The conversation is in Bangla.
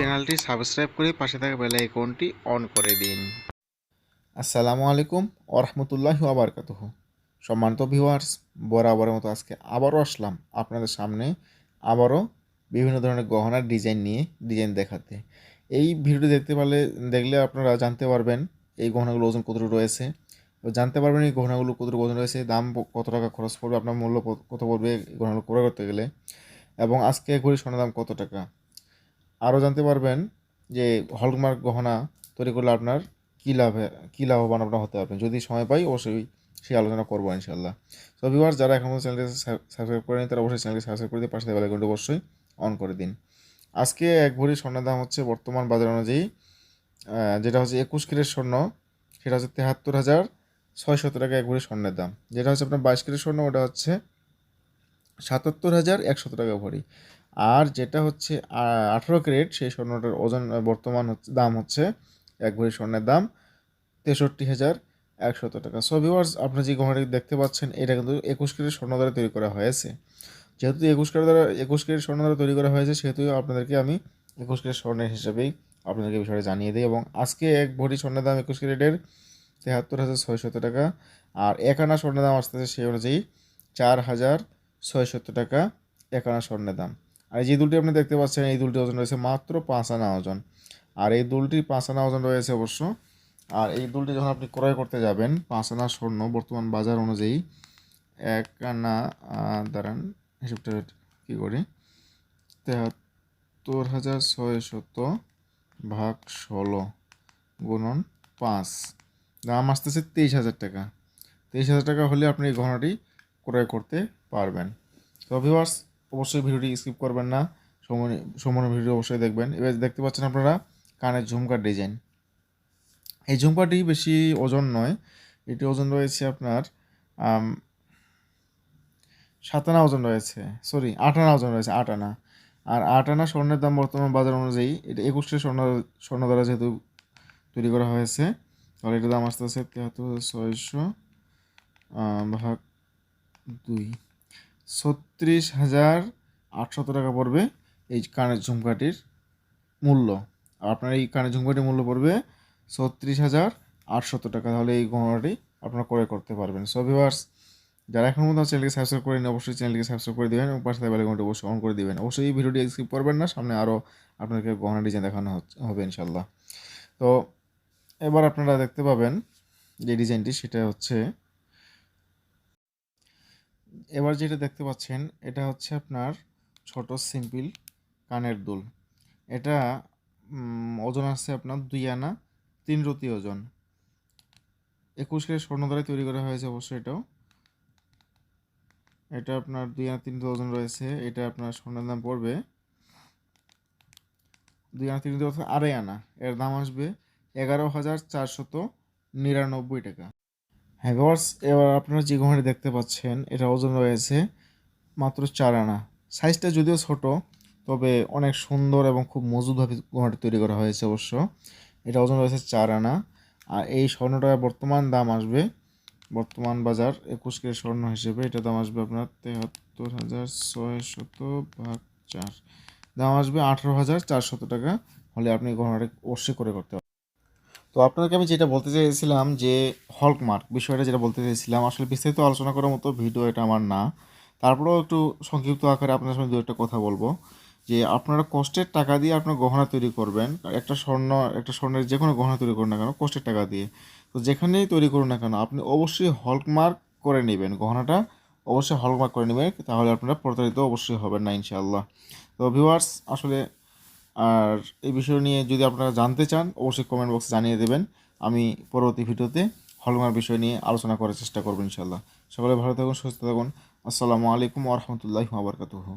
চ্যানেলটি সাবস্ক্রাইব করে পাশে থাকা বেল আইকনটি অন করে দিন। আসসালামু আলাইকুম ওরহমতুল্লাহি ওয়াবারকাতুহু। সম্মানিত ভিউয়ার্স, বরাবরের মতো আজকে আবারও আসলাম আপনাদের সামনে আবারও বিভিন্ন ধরনের গহনার ডিজাইন দেখাতে। এই ভিডিওটি দেখলে আপনারা জানতে পারবেন এই গহনাগুলো ওজন কতটুকু রয়েছে, জানতে পারবেন এই গহনাগুলো কতটুকু ওজন রয়েছে, দাম কত টাকা খরচ পড়বে, আপনার মূল্য কত পড়বে এই গহনাগুলো ক্রয় করতে গেলে, এবং আজকে এক ভরি স্বর্ণের দাম কত টাকা। আরও জানতে পারবেন যে হলমার্ক গহনা তৈরি করলে আপনার কী লাভবান আপনার হতে পারবেন। যদি সময় পাই অবশ্যই সেই আলোচনা করবো ইনশাল্লাহ। তো ভিউয়ার্স, যারা এখন চ্যানেলটি সাবস্ক্রাইব করেনি তারা অবশ্যই চ্যানেলটি সাবস্ক্রাইব করে দিয়ে পাশে বেল আইকনটি অবশ্যই অন করে দিন। আজকে এক ভরি স্বর্ণের দাম হচ্ছে বর্তমান বাজার অনুযায়ী, যেটা হচ্ছে 21 ক্যারেট স্বর্ণ, সেটা হচ্ছে 73,600 টাকা এক ভরি স্বর্ণের দাম। যেটা হচ্ছে আপনার 22 ক্যারেট স্বর্ণ, ওটা হচ্ছে 77,100 টাকা ভরি। আর যেটা হচ্ছে 18 ক্যারেট, সেই স্বর্ণটার ওজন বর্তমান দাম হচ্ছে এক ভরি স্বর্ণের দাম 63,100 টাকা। সো ভিউয়ার্স, আপনি যে গহনাটি দেখতে পাচ্ছেন এটা কিন্তু 21 ক্যারেট স্বর্ণ দ্বারা তৈরি করা হয়েছে। যেহেতু 21 ক্যারেট স্বর্ণ দ্বারা তৈরি করা হয়েছে, সেহেতু আপনাদেরকে আমি 21 ক্যারেট স্বর্ণের হিসাবেই আপনাদেরকে বিষয়টা জানিয়ে দিই। এবং আজকে এক ভরি স্বর্ণের দাম 21 ক্যারেটের 73,600 টাকা, আর এক আনা স্বর্ণের দাম আসতেছে সেই অনুযায়ী 4,600 টাকা এক আনা স্বর্ণের দাম। আর যে দুলটি আপনি দেখতে পাচ্ছেন, এই দুলটি ওজন রয়েছে মাত্র 5 আনা ওজন। আর এই দুলটি 5 আনা ওজন রয়েছে অবশ্য। আর এই দুলটি যখন আপনি ক্রয় করতে যাবেন, 5 আনা স্বর্ণ বর্তমান বাজার অনুযায়ী এক আনা, দাঁড়ান হিসেবটা কী করি, 73,600 ভাগ 16 গুণন 5, দাম আসতেছে 23,000 টাকা। 23,000 টাকা হলে আপনি এই গহনাটি ক্রয় করতে পারবেন। তো ভিউয়ার্স, অবশ্যই ভিডিওটি স্কিপ করবেন না, সম্পূর্ণ ভিডিও অবশ্যই দেখবেন। এবার দেখতে পাচ্ছেন আপনারা কানের ঝুমকার ডিজাইন। এই ঝুমকাটি বেশি ওজন নয়, এটি ওজন রয়েছে আপনার 7 আনা ওজন রয়েছে, 8 আনা ওজন রয়েছে, 8 আনা। আর 8 আনা স্বর্ণের দাম বর্তমান বাজার অনুযায়ী, এটা 21 স্বর্ণ দ্বারা যেহেতু তৈরি করা হয়েছে, তাহলে এটার দাম আসতে আছে 73,600 ভাগ 2, 36,800 টাকা পড়বে এই কানের ঝুমকাটির মূল্য। আর আপনার এই কানের ঝুমকাটির মূল্য পড়বে 36,800 টাকা। তাহলে এই গহনাটি আপনারা ক্রয় করতে পারবেন। সো ভিউয়ার্স, যারা এখন মধ্যে চ্যানেলকে সাবস্ক্রাইব করেন অবশ্যই চ্যানেলকে সাবস্ক্রাইব করে দেবেন এবং পাশে বেল আইকনটি অবশ্যই অন করে দেবেন। অবশ্যই এই ভিডিওটি স্কিপ করবেন না, সামনে আরও আপনাদেরকে গহনা ডিজাইন দেখানো হবে ইনশাল্লাহ। তো এবার আপনারা দেখতে পাবেন যে ডিজাইনটি, সেটা হচ্ছে এবার যেটা দেখতে পাচ্ছেন, এটা হচ্ছে আপনার ছোট সিম্পল কানের দুল। এটা ওজন আছে আপনার 2 আনা 3 রতি ওজন। 21 ক্যারেট স্বর্ণ দ্বারা তৈরি করা হয়েছে অবশ্যই। এটা আপনার 2 আনা 3 রতি ওজন রয়েছে। এটা আপনার স্বর্ণের দাম পড়বে 2 আনা 3 রতি অর্থাৎ 2.5 আনা, এর দাম আসবে 11,499 টাকা। হ্যাঁ ভিউয়ার্স, এবার আপনারা যে গহনাটি দেখতে পাচ্ছেন এটা ওজন রয়েছে মাত্র 4 আনা। সাইজটা যদিও ছোট, তবে অনেক সুন্দর এবং খুব মজবুতভাবে গহনাটি তৈরি করা হয়েছে অবশ্য। এটা ওজন রয়েছে 4 আনা। আর এই স্বর্ণটার বর্তমান দাম আসবে, বর্তমান বাজার 21 ক্যারেট স্বর্ণ হিসেবে এটার দাম আসবে আপনার 73,600 ভাগ 4, দাম আসবে 18,400 টাকা। হলে আপনি গহনাটি অবশ্যই করে করতে পারবেন। তো আপনাকে আমি যেটা বলতে চাইছিলাম যে হলমার্ক বিষয়টা যেটা বলতে চাইছিলাম, আসলে বিস্তারিত আলোচনা করার মতো ভিডিও এটা আমার না, তারপরেও একটু সংক্ষিপ্ত আকারে আপনার সঙ্গে দু একটা কথা বলবো। যে আপনারা কষ্টের টাকা দিয়ে আপনার গহনা তৈরি করবেন, একটা স্বর্ণের যে কোনো গহনা তৈরি করুন না কেন কষ্টের টাকা দিয়ে, তো যেখানেই তৈরি করুন না কেন আপনি অবশ্যই হলমার্ক করে নেবেন, গহনাটা অবশ্যই হলমার্ক করে নেবেন, তাহলে আপনারা প্রতারিত অবশ্যই হবেন না ইনশাআল্লাহ। তো ভিউয়ার্স, আসলে আর এই বিষয় নিয়ে যদি আপনারা জানতে চান অবশ্যই কমেন্ট বক্সে জানিয়ে দেবেন। আমি পরবর্তী ভিডিওতে হলমার্ক বিষয় নিয়ে আলোচনা করার চেষ্টা করব ইনশাআল্লাহ। সকলে ভালো থাকুন, সুস্থ থাকুন। আসসালামু আলাইকুম ওয়া রাহমাতুল্লাহি ওয়া বারাকাতুহু।